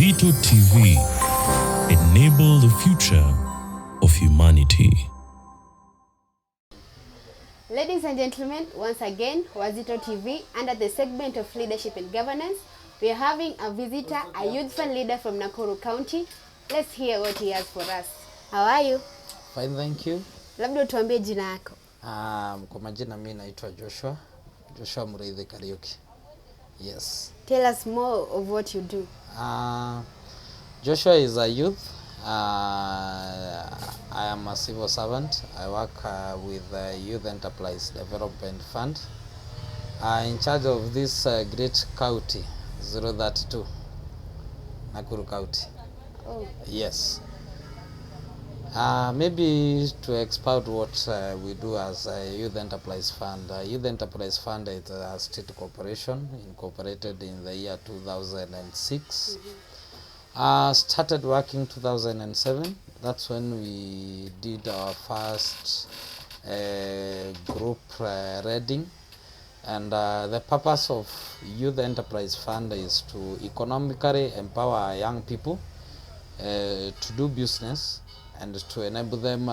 Wazito TV. Enable the future of humanity. Ladies and gentlemen, once again, Wazito TV, under the segment of leadership and governance, we are having a visitor, a youth fund leader from Nakuru County. Let's hear what he has for us. How are you? Fine, thank you. Labda tuambie jina yako. Kwa majina mimi naitwa Joshua Muriithi Kariuki. Yes. Tell us more of what you do. Joshua is a youth. I am a civil servant. I work with the Youth Enterprise Development Fund. In charge of this great county, 032, Nakuru County. Oh. Yes. Maybe to expound what we do as a Youth Enterprise Fund. Youth Enterprise Fund is a state corporation incorporated in the year 2006. Started working 2007. That's when we did our first group reading. And the purpose of Youth Enterprise Fund is to economically empower young people to do business and to enable them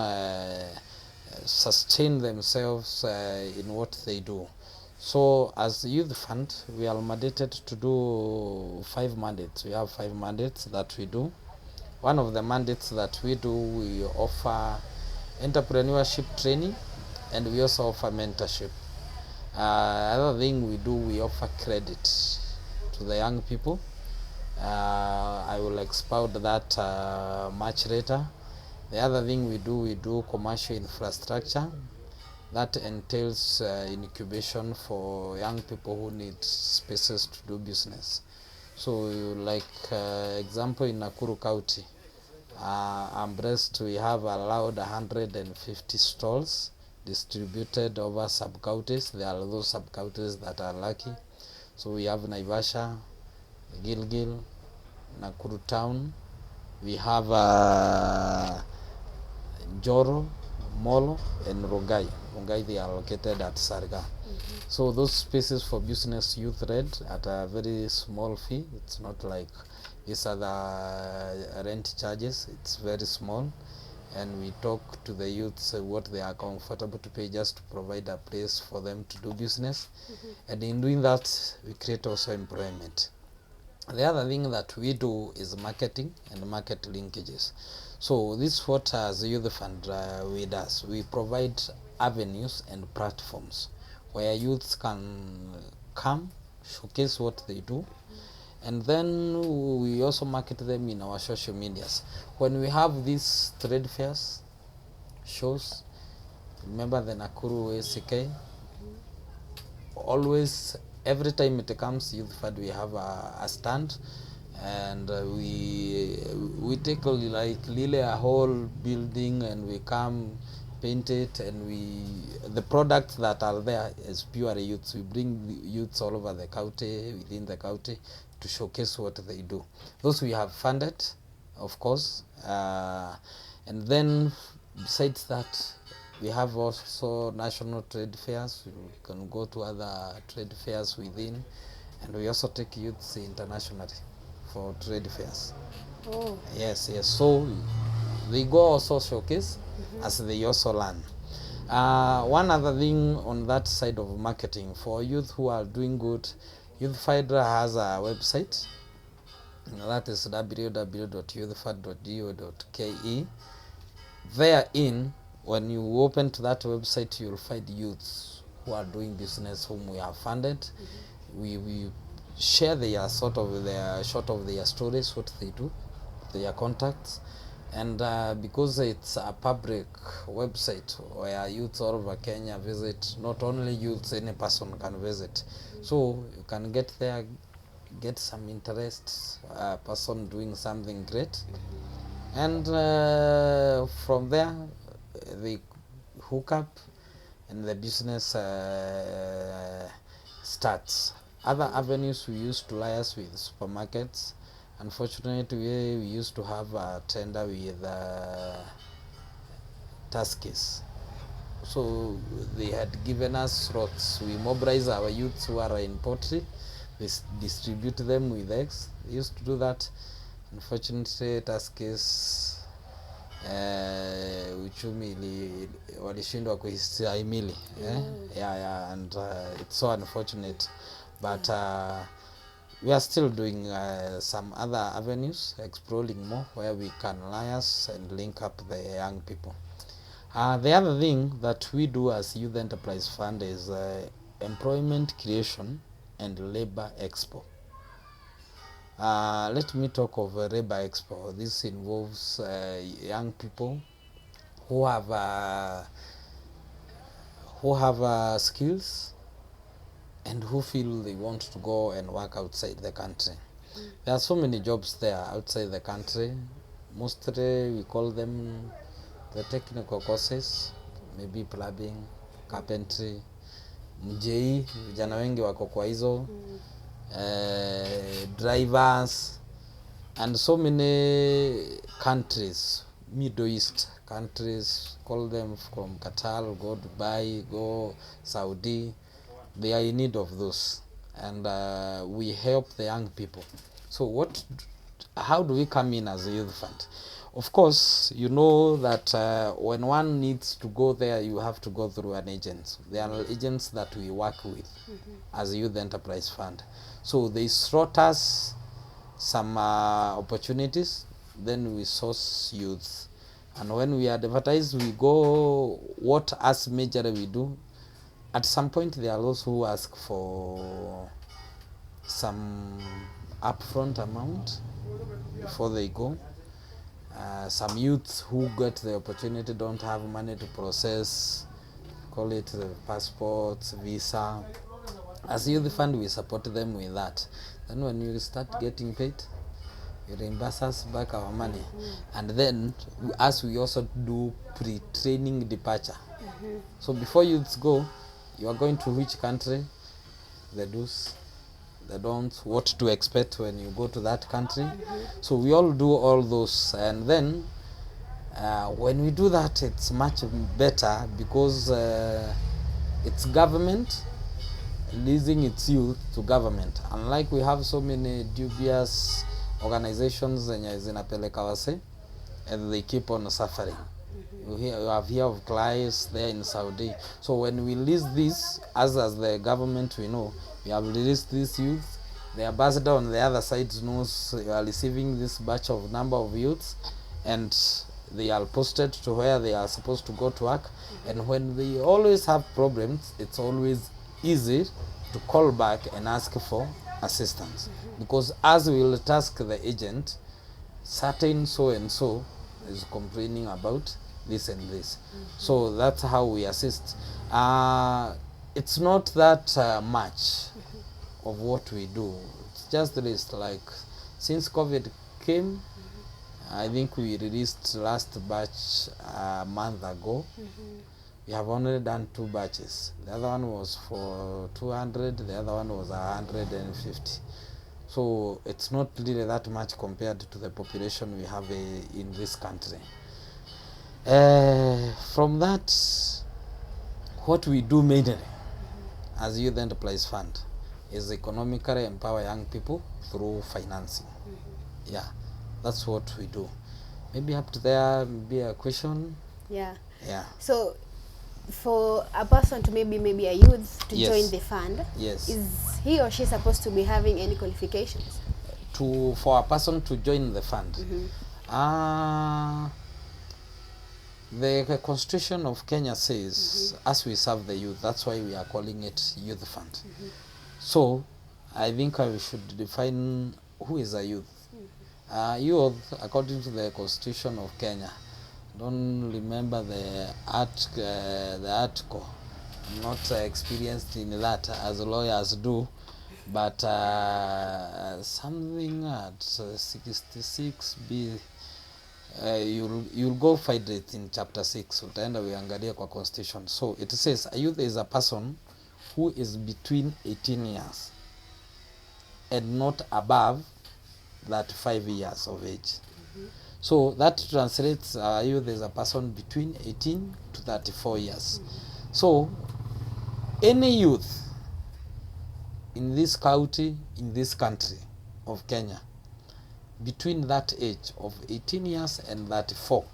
sustain themselves in what they do. So as the youth fund, we are mandated to do 5 mandates. We have 5 mandates that we do. One of the mandates that we do, we offer entrepreneurship training, and we also offer mentorship. Another thing we do, we offer credit to the young people. I will expound that much later. The other thing we do commercial infrastructure. That entails incubation for young people who need spaces to do business. So like example in Nakuru County, I'm blessed we have allowed 150 stalls distributed over sub-counties. There are those sub-counties that are lucky. So we have Naivasha, Gilgil, Nakuru Town. We have Joro, Molo, and Rongai. Rongai, they are located at Sarga. So those spaces for business youth led at a very small fee. It's not like these other rent charges. It's very small. And we talk to the youths what they are comfortable to pay just to provide a place for them to do business. And in doing that, we create also employment. The other thing that we do is marketing and market linkages. So this is what as a youth fund we does. We provide avenues and platforms where youths can come, showcase what they do, and then we also market them in our social medias. When we have these trade fairs, shows, remember the Nakuru ACK, always, every time it comes youth fund, we have a stand, and we take like really a whole building, and we come paint it, and the products that are there is pure youths. We bring youths all over the county, within the county, to showcase what they do. Those we have funded, of course, and then besides that, we have also national trade fairs. We can go to other trade fairs within, and we also take youths internationally for trade fairs. Oh. Yes. So they go also showcase as they also learn. One other thing on that side of marketing for youth who are doing good, Youth Finder has a website. That is www.youthfund.go.ke. Therein, when you open to that website, you'll find youths who are doing business whom we have funded. We share their short of their stories, what they do, their contacts, and because it's a public website where youths all over Kenya visit, not only youths, any person can visit. So you can get there, get some interest, a person doing something great, and from there they hook up and the business starts. Other avenues we used to liaise with supermarkets. Unfortunately, we used to have a tender with Tuskys. So they had given us slots. We mobilize our youths who are in poultry. We distribute them with eggs. We used to do that. Unfortunately Tuskys uchumi walishindwa kuhimili. Yeah, and it's so unfortunate, but we are still doing some other avenues, exploring more where we can liaise and link up the young people. The other thing that we do as Youth Enterprise Fund is employment creation and labor expo. Let me talk of labor expo. This involves young people who have skills and who feel they want to go and work outside the country. There are so many jobs there outside the country. Mostly we call them the technical courses, maybe plumbing, carpentry, mjei, vijana wengi wako kwa hizo, drivers, and so many countries, Middle East countries, call them from Qatar, go Dubai, go Saudi. They are in need of those, and we help the young people. So how do we come in as a youth fund? Of course, you know that when one needs to go there, you have to go through an agent. There are agents that we work with as a Youth Enterprise Fund. So they sort us some opportunities, then we source youth. And when we advertise, we go, what as major we do. At some point, there are those who ask for some upfront amount before they go. Some youths who get the opportunity don't have money to process, call it passports, visa. As Youth Fund, we support them with that. Then when you start getting paid, you reimburse us back our money. And then, as we also do pre-training departure. So before youths go, you are going to which country, the do's, the don'ts, what to expect when you go to that country. So we all do all those, and then when we do that, it's much better because it's government leasing its youth to government. Unlike we have so many dubious organizations zenye zinapeleka wase and they keep on suffering. You have heard of clients there in Saudi. So when we lease this, as the government, we know we have released this youth. The ambassador on the other side knows you are receiving this batch of number of youths, and they are posted to where they are supposed to go to work. And when they always have problems, it's always easy to call back and ask for assistance, because as we will task the agent, certain so and so is complaining about this and this. So that's how we assist. It's not that much of what we do. It's just this, like since COVID came, I think we released last batch a month ago. We have only done 2 batches. The other one was for 200, the other one was 150. So it's not really that much compared to the population we have in this country. From that, what we do mainly as Youth Enterprise Fund is economically empower young people through financing. Yeah, that's what we do. Maybe up to there, maybe a question. Yeah. So for a person to maybe a youth to Yes. join the fund, Yes. is he or she supposed to be having any qualifications? For a person to join the fund, the Constitution of Kenya says, as we serve the youth, that's why we are calling it Youth Fund. So I think I should define who is a youth. Youth, according to the Constitution of Kenya, don't remember the article. I'm not experienced in that as lawyers do, but something at 66B, you'll go find it in chapter 6. Utaenda uangalie kwa constitution. So it says a youth is a person who is between 18 years and not above 35 years of age. So that translates youth is a person between 18 to 34 years. So any youth in this county, in this country of Kenya, between that age of 18 years and 34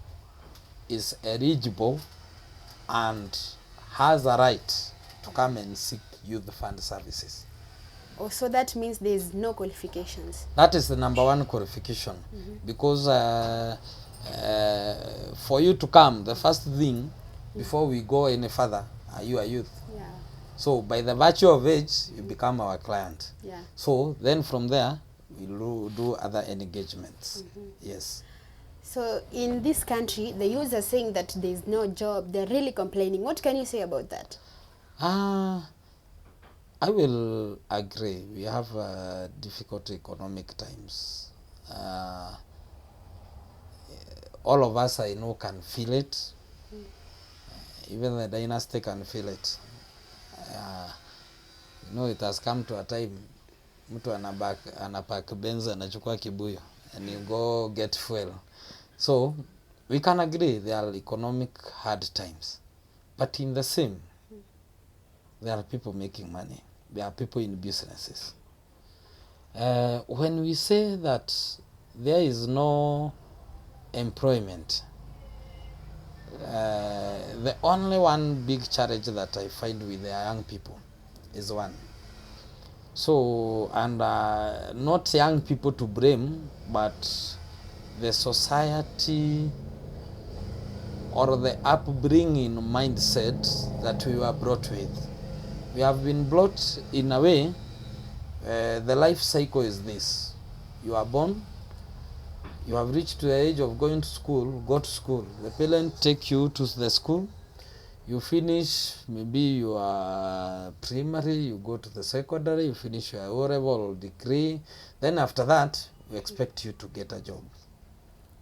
is eligible and has a right to come and seek youth fund services. Oh, so that means there's no qualifications. That is the number one qualification. Because for you to come, the first thing before we go any further, are you a youth? Yeah. So by the virtue of age, you become our client. Yeah. So then from there, we'll do other engagements. Yes. So in this country, the youths are saying that there's no job. They're really complaining. What can you say about that? I will agree. We have difficult economic times. All of us, I know, can feel it. Even the dynasty can feel it. You know, it has come to a time mtu anapak Benz anachukua kibuyu and you go get fuel. So we can agree there are economic hard times, but in the same, there are people making money. There are people in businesses. When we say that there is no employment, the only one big challenge that I find with the young people is one. So, and not young people to blame, but the society or the upbringing mindset that we were brought with. We have been brought in a way, the life cycle is this. You are born, you have reached the age of going to school, go to school. The parents take you to the school, you finish, maybe you are primary, you go to the secondary, you finish your O-level degree. Then after that, we expect you to get a job.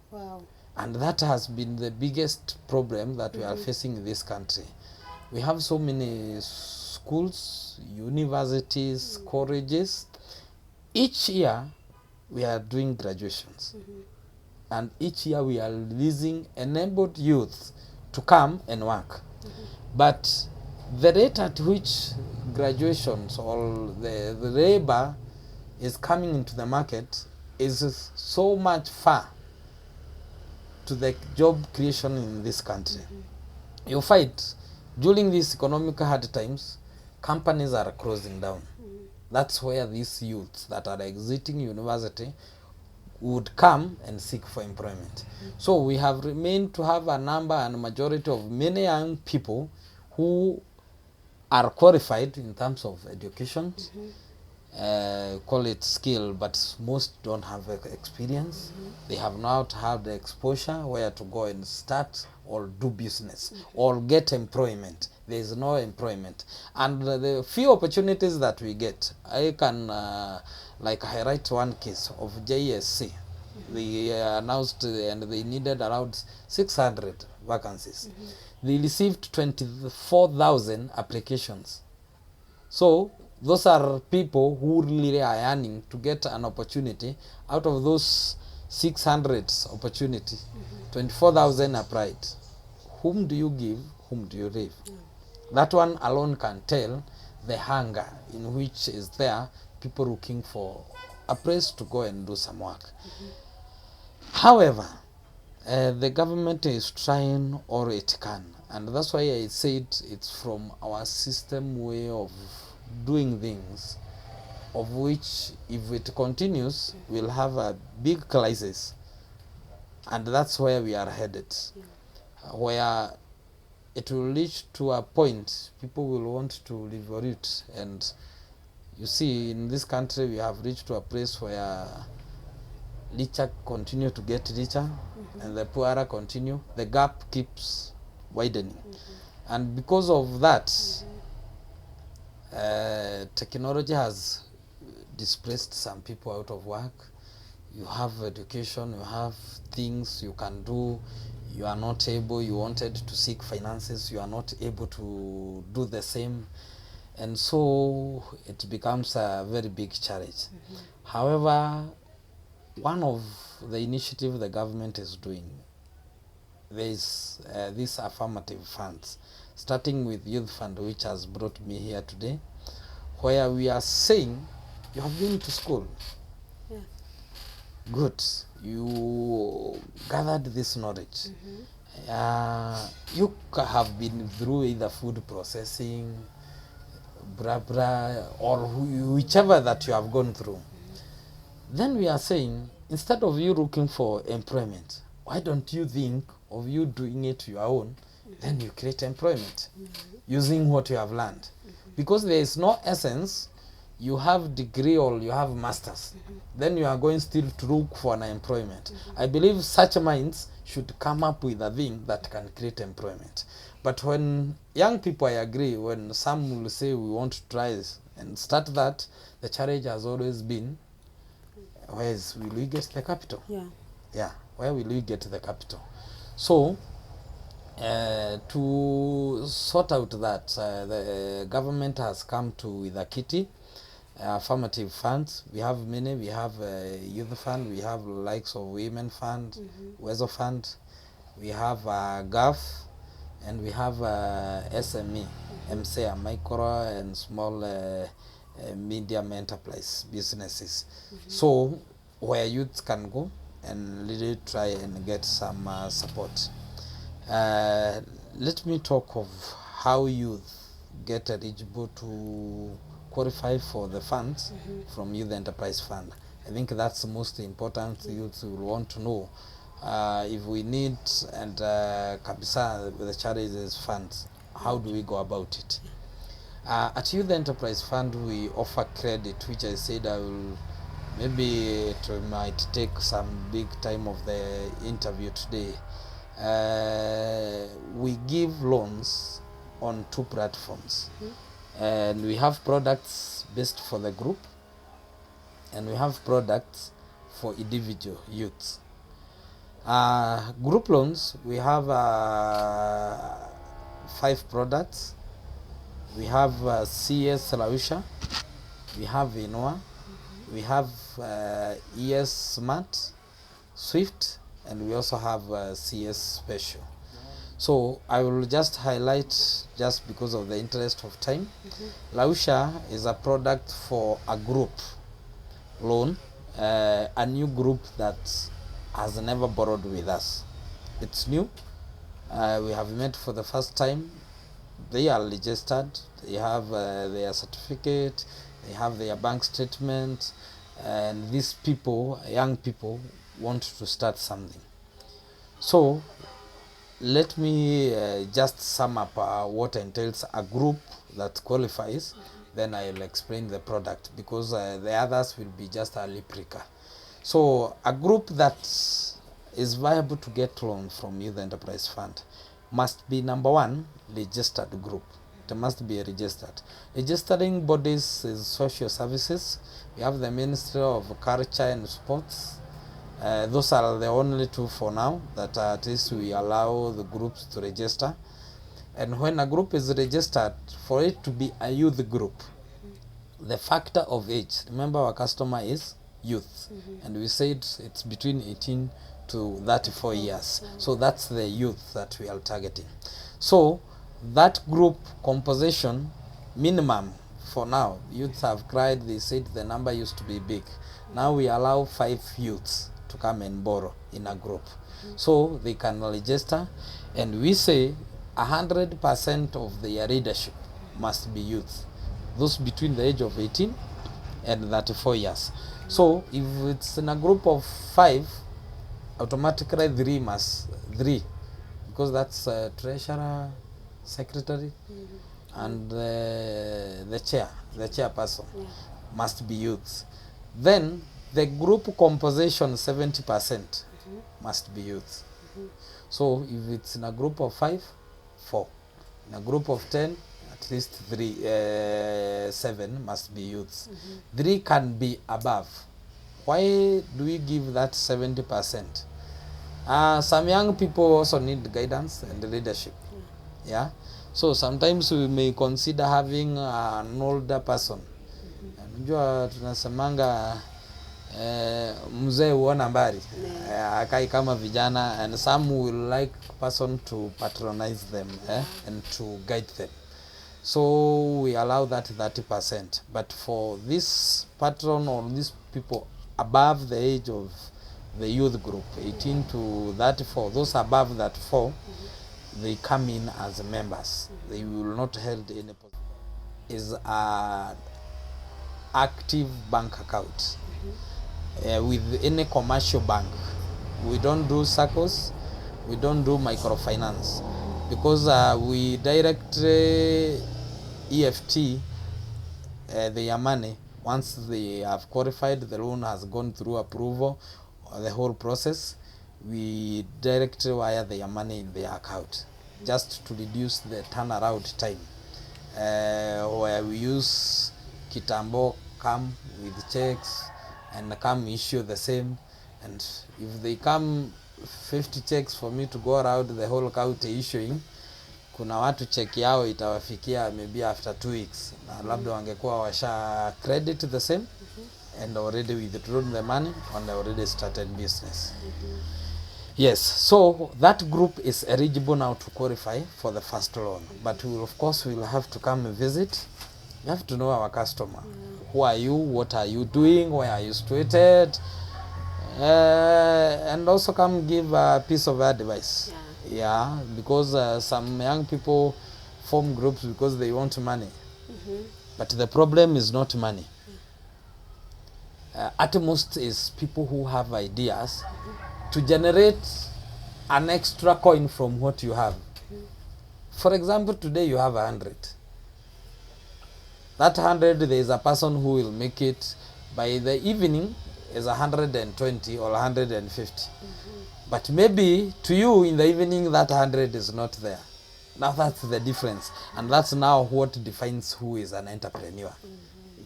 Wow. And that has been the biggest problem that we are facing in this country. We have so many schools, universities, colleges. Each year, we are doing graduations. And each year, we are releasing enabled youth to come and work. But the rate at which graduations or the labor is coming into the market is so much far to the job creation in this country. You find during these economic hard times, companies are closing down. That's where these youths that are exiting university would come and seek for employment. So we have remained to have a number and majority of many young people who are qualified in terms of education, call it skill, but most don't have experience. They have not had the exposure where to go and start or do business or get employment. There is no employment. And the few opportunities that we get, I can like highlight one case of JSC. They announced and they needed around 600 vacancies. They received 24,000 applications. So those are people who really are yearning to get an opportunity. Out of those 600 opportunity, 24,000 applied. Whom do you give? Whom do you leave? That one alone can tell the hunger in which is there, people looking for a place to go and do some work. However, the government is trying all it can, and that's why I said it's from our system way of doing things, of which if it continues, we'll have a big crisis, and that's where we are headed, where it will reach to a point people will want to revolute. And you see, in this country we have reached to a place where richer continue to get richer and the poorer continue. The gap keeps widening. And because of that, technology has displaced some people out of work. You have education, you have things you can do. You are not able, you wanted to seek finances, you are not able to do the same. And so it becomes a very big challenge. However, one of the initiatives the government is doing, there is these affirmative funds, starting with Youth Fund, which has brought me here today, where we are saying, you have been to school. Good. You gathered this knowledge. You have been through either food processing, or whichever that you have gone through. Then we are saying, instead of you looking for employment, why don't you think of you doing it your own? Then you create employment using what you have learned. Because there is no essence, you have degree or you have masters, then you are going still to look for an employment. I believe such minds should come up with a thing that can create employment. But when young people, I agree, when some will say we want to try this and start that, the challenge has always been, where will we get the capital? Yeah, where will we get the capital? So to sort out that, the government has come to with a kitty, affirmative funds. We have many. We have youth fund. We have likes of women fund, Wezo fund. We have GAF, and we have SME, MCA, micro and small medium enterprise businesses. So where youth can go and really try and get some support. Let me talk of how youth get eligible to qualify for the funds from Youth Enterprise Fund. I think that's the most important. Youth will want to know if we need and kabisa the charities funds, how do we go about it? At Youth Enterprise Fund, we offer credit, which I said I will maybe it might take some big time of the interview today. We give loans on 2 platforms, and we have products based for the group, and we have products for individual youths. Group loans, we have 5 products. We have CS Lausha, we have Inua, we have ES Smart, Swift, and we also have CS Special. So I will just highlight, just because of the interest of time. Lausha is a product for a group loan, a new group that has never borrowed with us. It's new. We have met for the first time. They are registered, they have their certificate, they have their bank statement, and these people, young people, want to start something. So let me just sum up what entails a group that qualifies, then I'll explain the product, because the others will be just a replica. So a group that is viable to get loan from Youth Enterprise Fund must be, number 1, registered group. It must be registered. Registering bodies is social services. We have the Ministry of Culture and Sports. Those are the only 2 for now that at least we allow the groups to register. And when a group is registered, for it to be a youth group, the factor of age, remember our customer is youth, and we said it's between 18 to 34 years. So that's the youth that we are targeting. So that group composition, minimum for now, youths have cried, they said the number used to be big. Now we allow 5 youths to come and borrow in a group. So they can register, and we say 100% of their leadership must be youth, those between the age of 18 and 34 years. So if it's in a group of 5, automatically 3, because that's treasurer, secretary, and the chairperson must be youth. Then the group composition, 70% must be youth. So if it's in a group of 5, 4. In a group of 10, at least 7 must be youths. 3 can be above. Why do we give that 70%? Some young people also need guidance and leadership. Yeah. So sometimes we may consider having an older person. Unajua tunasemanga mzee huona mbali, akai kama vijana, and some will like person to patronize them and to guide them. So we allow that 30%. But for this patron or these people above the age of the youth group, 18 to 34, those above that 4, they come in as members. They will not hold any position. Is an active bank account with any commercial bank. We don't do SACCOs, we don't do microfinance, because we direct EFT their money. Once they have qualified, the loan has gone through approval, the whole process, we direct wire their money in their account, just to reduce the turnaround time. Where we use Kitambo come with checks and come issue the same, and if they come 50 checks for me to go around the whole county issuing, kuna watu check yao itawafikia maybe after 2 weeks, na labda wangekuwa washa credit the same and already withdrawn the money and already started business. Yes, so that group is eligible now to qualify for the first loan, but we will, of course, we will have to come and visit. We have to know our customer. Who are you? What are you doing? Where are you situated? And also come give a piece of advice. Yeah, because some young people form groups because they want money. But the problem is not money. At most is people who have ideas to generate an extra coin from what you have. For example, today you have 100. That 100, there is a person who will make it by the evening is 120 or 150. But maybe to you in the evening that 100 is not there. Now that's the difference, and that's now what defines who is an entrepreneur.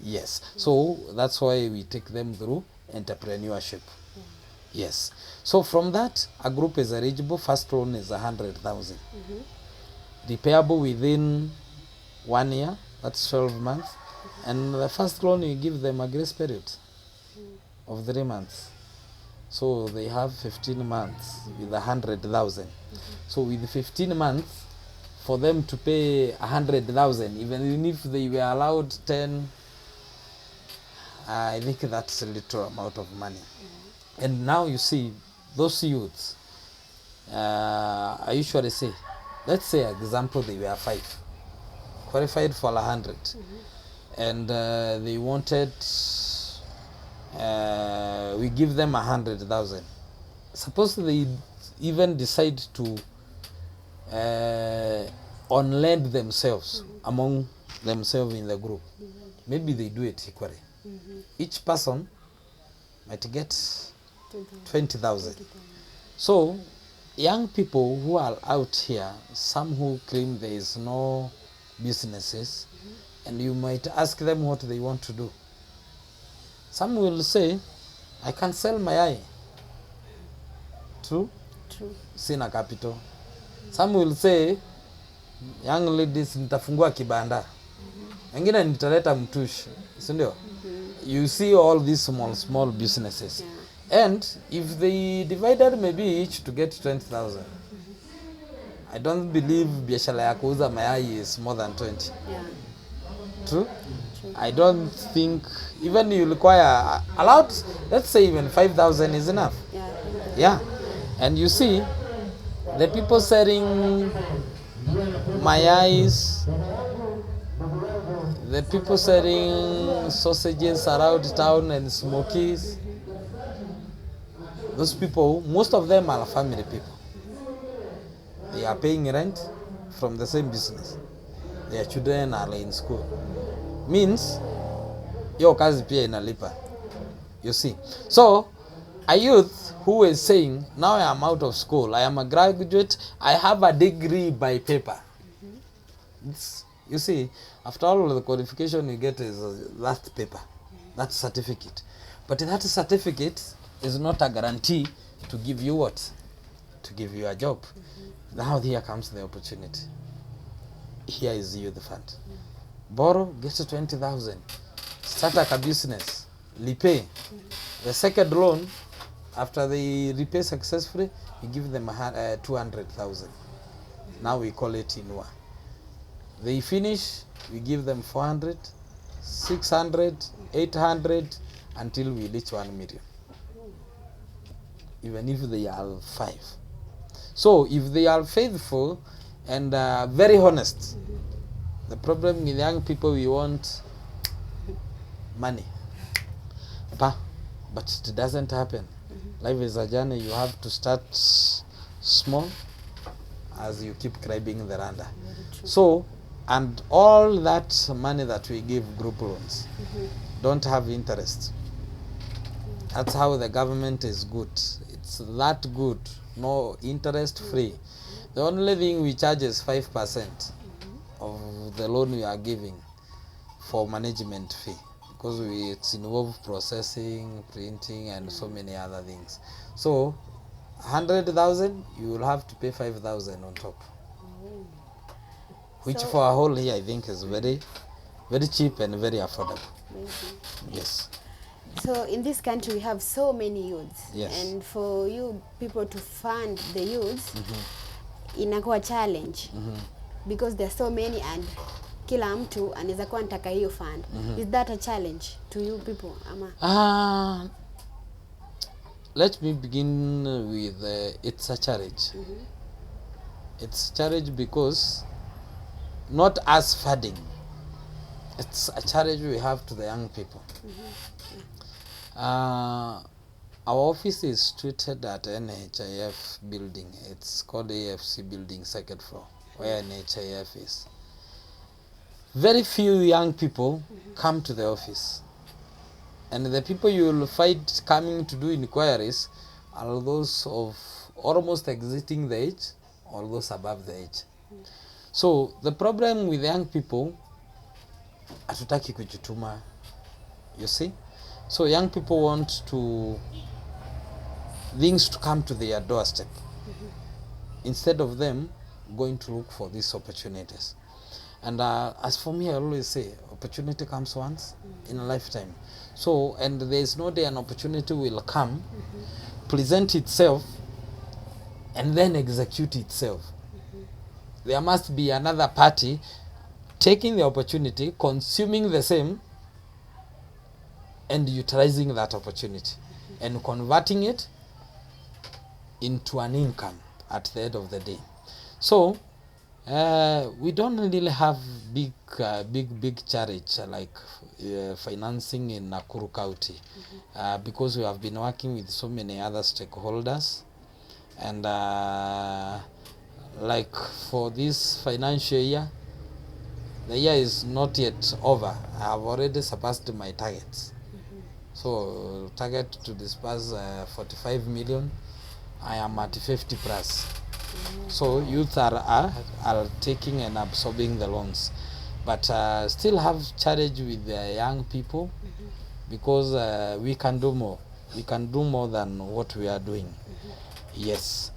Yes, so that's why we take them through entrepreneurship. Yes. So from that, a group is eligible. First loan is 100,000. Repayable within 1 year, that's 12 months. And the first loan, you give them a grace period of 3 months. So they have 15 months with 100,000. So with 15 months, for them to pay 100,000, even if they were allowed 10, I think that's a little amount of money. And now you see, those youths, I usually say, let's say example, they were 5, qualified for 100, and they wanted, we give them 100,000. Suppose they even decide to on lend themselves among themselves in the group. Maybe they do it equally. Each person might get 20,000. So young people who are out here, some who claim there is no businesses, and you might ask them what they want to do. Some will say, I can sell my eye. True? True. Sina capital. Some will say, young ladies, nitafungua kibanda. Wengine nitaleta mtushi. Sindio? You see all these small businesses. And if they divided maybe each to get 20,000, I don't believe biashara ya kuuza mayai is more than 20. True? I don't think even you require allowed, let's say even 5,000 is enough. Yeah. And you see, the people selling mayais, the people selling sausages around town and smokies, those people, most of them are family people. They are paying rent from the same business. Their children are in school. Means, your kazi pia inalipa. You see. So, a youth who is saying, now I am out of school, I am a graduate, I have a degree by paper. You see, after all the qualification you get is that paper, that certificate. But that certificate is not a guarantee to give you what? To give you a job. Now here comes the opportunity. Here is you, the fund. Borrow, get to 20,000. Start a business. Repay. The second loan, after they repay successfully, you give them 200,000. Now we call it Inua. They finish, we give them 400, 600, 800, until we reach 1 million, even if they are 5. So if they are faithful and very honest, the problem with young people, we want money, but it doesn't happen. Life is a journey. You have to start small as you keep climbing the ladder. So, and all that money that we give group loans don't have interest. That's how the government is good. It's that good, no interest free. The only thing we charge is 5% of the loan we are giving for management fee, because it's involved processing, printing, and so many other things. So 100,000, you will have to pay 5,000 on top, which So- for a whole year I think is very, very cheap and very affordable. Yes. So in this country we have so many youths. Yes. And for you people to fund the youths, inakuwa challenge. Because there's so many and kila mtu anaweza kuwa anataka hiyo fund. Is that a challenge to you people? Ama? Let me begin with it's a challenge. It's a challenge because not as funding. It's a challenge we have to the young people. Our office is situated at NHIF building. It's called AFC building, second floor, where NHIF is. Very few young people come to the office, and the people you will find coming to do inquiries are those of almost exiting the age or those above the age. So the problem with young people, hatutaki kujituma, you see. So young people want things to come to their doorstep instead of them going to look for these opportunities. And as for me, I always say opportunity comes once in a lifetime. So, and there is no day an opportunity will come, present itself, and then execute itself. There must be another party taking the opportunity, consuming the same, and utilizing that opportunity and converting it into an income at the end of the day. So we don't really have big challenge like financing in Nakuru County, because we have been working with so many other stakeholders, and like for this financial year, the year is not yet over. I have already surpassed my targets. So target to disperse 45 million. I am at 50 plus. So youth are taking and absorbing the loans, but still have challenge with the young people, because we can do more. We can do more than what we are doing. Yes.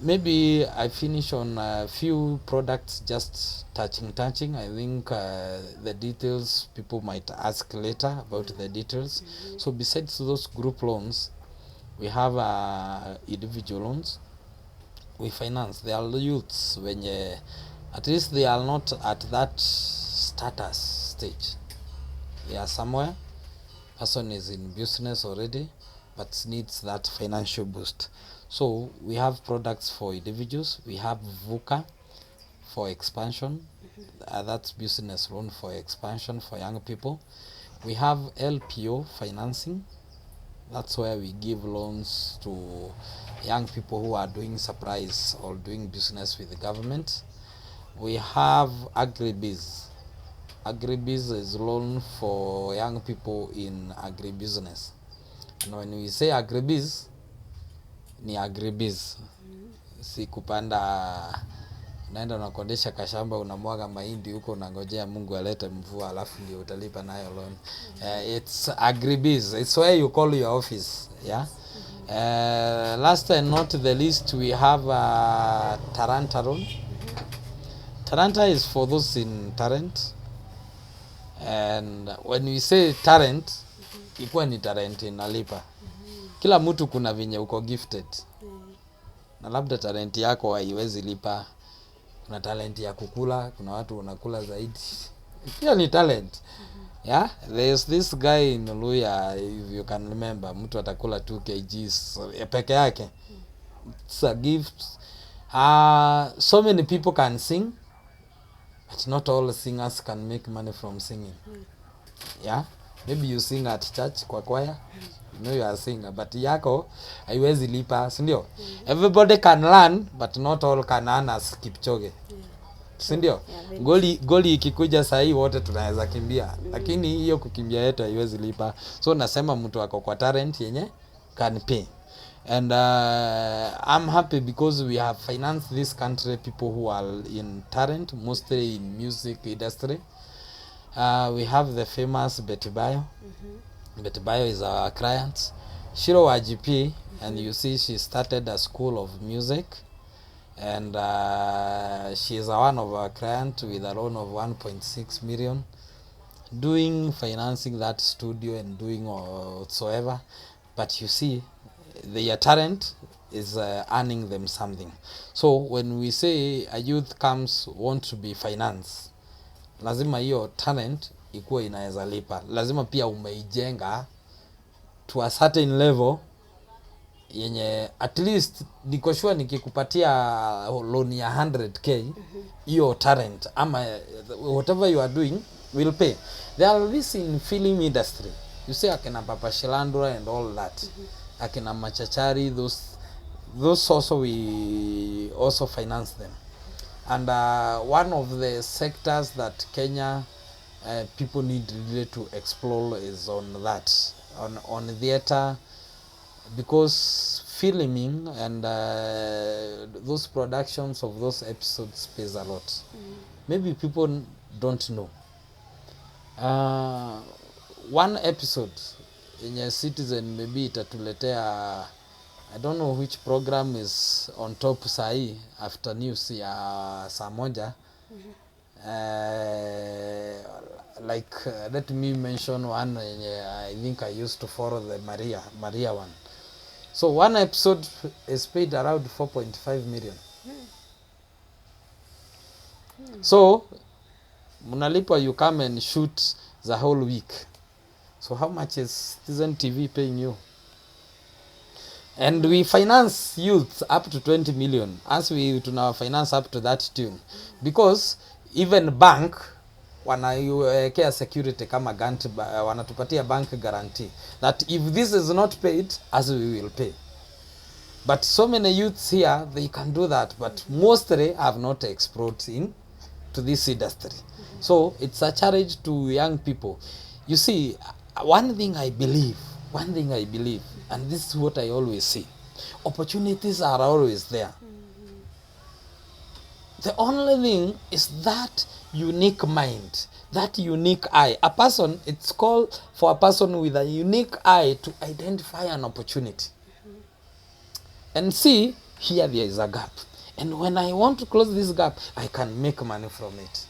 Maybe I finish on a few products, just touching. I think the details people might ask later about the details. So besides those group loans, we have individual loans. We finance. They are youths when at least they are not at that status stage. They are somewhere. Person is in business already, but needs that financial boost. So we have products for individuals. We have VUCA for expansion. That's business loan for expansion for young people. We have LPO financing. That's where we give loans to young people who are doing supplies or doing business with the government. We have agribiz. Agribiz is loan for young people in agribusiness. And when we say agribiz, ni agribiz. Si kupanda, unaenda unakodesha kashamba, unamwaga mahindi huko, unangojea Mungu alete mvua alafu ndio utalipa nayo loan. It's agribiz. It's where you call your office. Yeah. Last and not the least, we have Taranta loan. Taranta is for those in Tarrant. And when we say Tarrant, ikuwa ni Tarrant inalipa. Kila mtu kuna venye uko gifted. Na labda talent yako haiwezi lipa. Kuna talent ya kukula, kuna watu wanakula zaidi. Pia ni talent. Yeah, there's this guy in Luya, if you can remember, mtu atakula 2 kgs peke yake. It's a gift. So many people can sing, but not all singers can make money from singing. Yeah, maybe you sing at church kwa choir, you know you are a singer, but yako haiwezi lipa, si ndio? Everybody can learn, but not all can earn as Kipchoge. Si ndio? Goli ikikuja sahi wote tunaweza kimbia, lakini hiyo kukimbia yetu haiwezi lipa. So nasema mtu wako kwa talent yenye can pay. And I'm happy because we have financed this country people who are in talent, mostly in music industry. We have the famous Betty Bayo. Betty Bayo is our client. Shiro wa GP, and you see she started a school of music, and she is one of our clients with a loan of 1.6 million, doing financing that studio and doing whatsoever. But you see, their talent is earning them something. So when we say a youth comes want to be financed, lazima hiyo talent ikuwe inaweza lipa. Lazima pia umeijenga to a certain level yenye at least niko sure nikikupatia loan ya 100k hiyo talent ama whatever you are doing will pay. There are this in film industry. You say akina Papa Shilandura and all that. Akina Machachari, those also we also finance them. And one of the sectors that Kenya people need really to explore is on that, on theater, because filming and those productions of those episodes pays a lot. Maybe people don't know. One episode in a Citizen maybe itatuletea, I don't know which program is on top sahi after news ya saa moja. Let me mention one. I think I used to follow the Maria one. So one episode is paid around 4.5 million. So mnalipa, you come and shoot the whole week. So how much is Citizen TV paying you? And we finance youth up to 20 million, as we tuna finance up to that tune, because even bank wanaiwekea security kama guarantee, wanatupatia bank guarantee that if this is not paid, as we will pay. But so many youths here, they can do that, but mostly have not explored to this industry. So it's a challenge to young people. You see, one thing I believe, and this is what I always say, opportunities are always there. The only thing is that unique mind, that unique eye. A person, it's called for a person with a unique eye to identify an opportunity and see, here there is a gap. And when I want to close this gap, I can make money from it.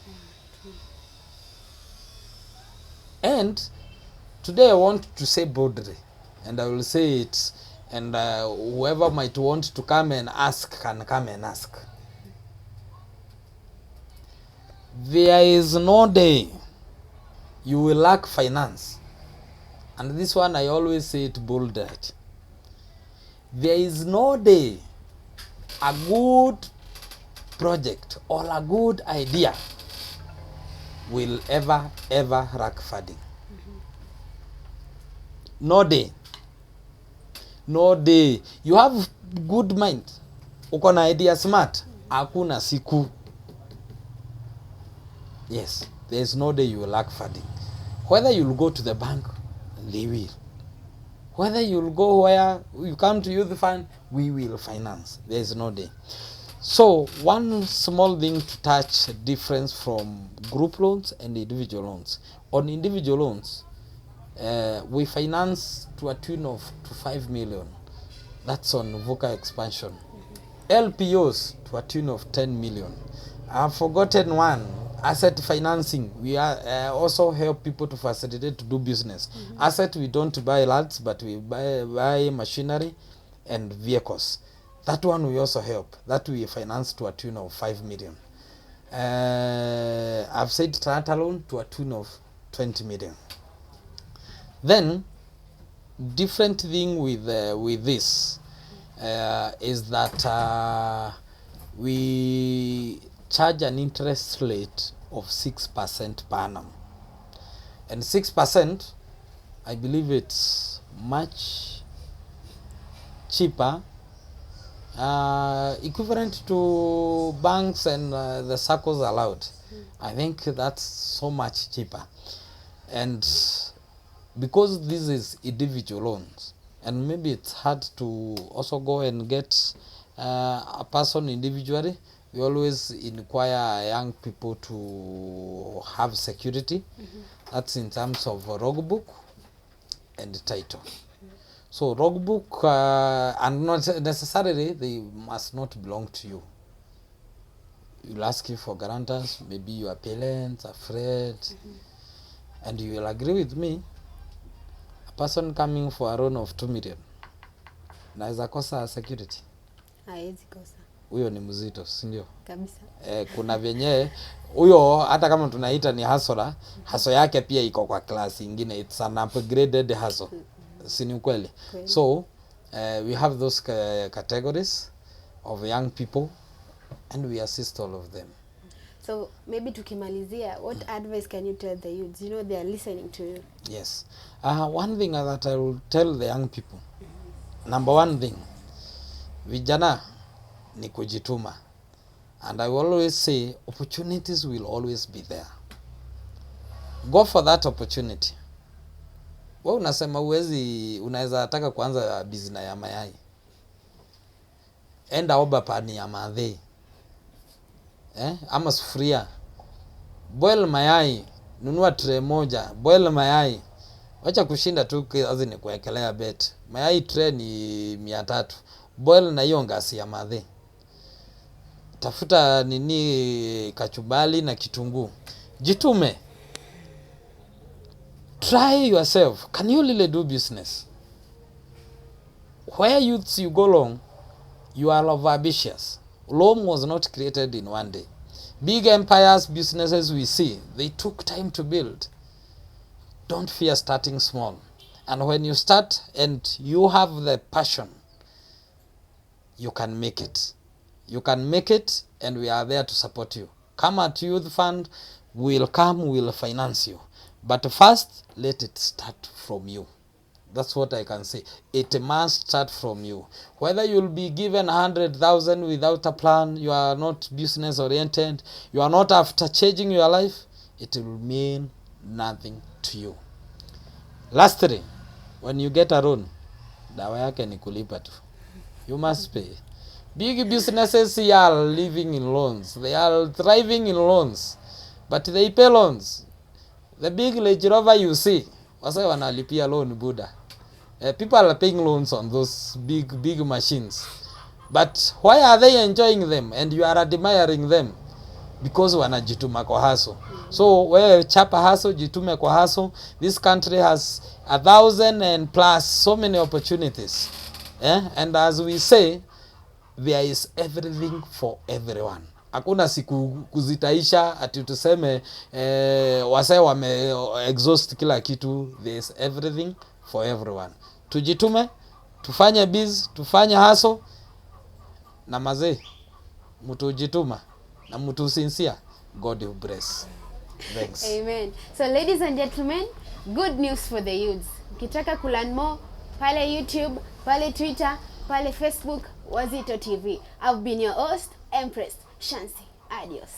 And today I want to say boldly, and I will say it, and whoever might want to come and ask can come and ask. There is no day you will lack finance. And this one I always say it boldly. There is no day a good project or a good idea will ever lack funding. No day. No day. You have good mind, uko na idea smart, hakuna siku. Yes, there is no day you will lack funding. Whether you will go to the bank, they will. Whether you will go where you come to youth fund, we will finance. There is no day. So one small thing to touch difference from group loans and individual loans. On individual loans, we finance to a tune of 5 million. That's on VUCA expansion. LPOs to a tune of 10 million. I've forgotten one. Asset financing. We are also help people to facilitate to do business. Asset, we don't buy lands, but we buy machinery and vehicles. That one we also help. That we finance to a tune of 5 million. I've said Trata loan to a tune of 20 million. Then different thing with this is that we charge an interest rate of 6% per annum, and 6%, I believe it's much cheaper, equivalent to banks and the circles allowed. I think that's so much cheaper. And because this is individual loans, and maybe it's hard to also go and get a person individually, we always inquire young people to have security. That's in terms of logbook and title. So logbook, and not necessarily they must not belong to you. You'll ask you for guarantors, maybe your parents, a friend, and you will agree with me. A person coming for a loan of 2 million naweza kosa security. Haezi kosa. Huyo ni mzito, si ndio? Kabisa. Kuna venye huyo hata kama tunaita ni hustler, hustle yake pia iko kwa class nyingine, it's an upgraded hustle. Si ni kweli? So we have those categories of young people and we assist all of them. So maybe tukimalizia, what advice can you tell the youths? You know they are listening to you. Yes. One thing that I will tell the young people. Number one thing, vijana ni kujituma. And I will always say opportunities will always be there. Go for that opportunity. Wewe unasema unaweza taka kuanza business ya mayai. Enda oba pani ya madhe. Ama sufuria. Boil mayai, nunua tray moja, boil mayai. Wacha kushinda tu kazi ni kuwekelea bet. Mayai tray ni 300. Boil na hiyo ngasi ya madhe. Tafuta nini kachubali na kitunguu. Jitume. Try yourself. Can you really do business? Where youths you go long, you are ambitious. Rome was not created in one day. Big empires, businesses we see, they took time to build. Don't fear starting small. And when you start and you have the passion, you can make it. You can make it, and we are there to support you. Come at Youth Fund, we'll come, we'll finance you. But first, let it start from you. That's what I can say. It must start from you. Whether you'll be given 100,000 without a plan, you are not business oriented, you are not after changing your life, it will mean nothing to you. Lastly, when you get a loan, dawa yake ni kulipa tu. You must pay. Big businesses here are living in loans. They are thriving in loans. But they pay loans. The big Range Rover you see, wasa wanalipia loan Buddha. People are paying loans on those big machines. But why are they enjoying them and you are admiring them? Because wanajituma kwa hustle. So wewe chapa hustle, jitume kwa hustle. This country has 1,000 and plus so many opportunities. And as we say, there is everything for everyone. Hakuna siku kuzitaisha ati tuseme wase wame exhaust kila kitu. There is everything for everyone. Tujitume, tufanye biz, tufanye hustle, na mazee mtu jituma na mtu sincere, God will bless. Thanks. Amen. So ladies and gentlemen, good news for the youths. Ukitaka kulearn more, pale YouTube, pale Twitter, pale Facebook, Wazito TV. I've been your host, Empress Shansi. Adios.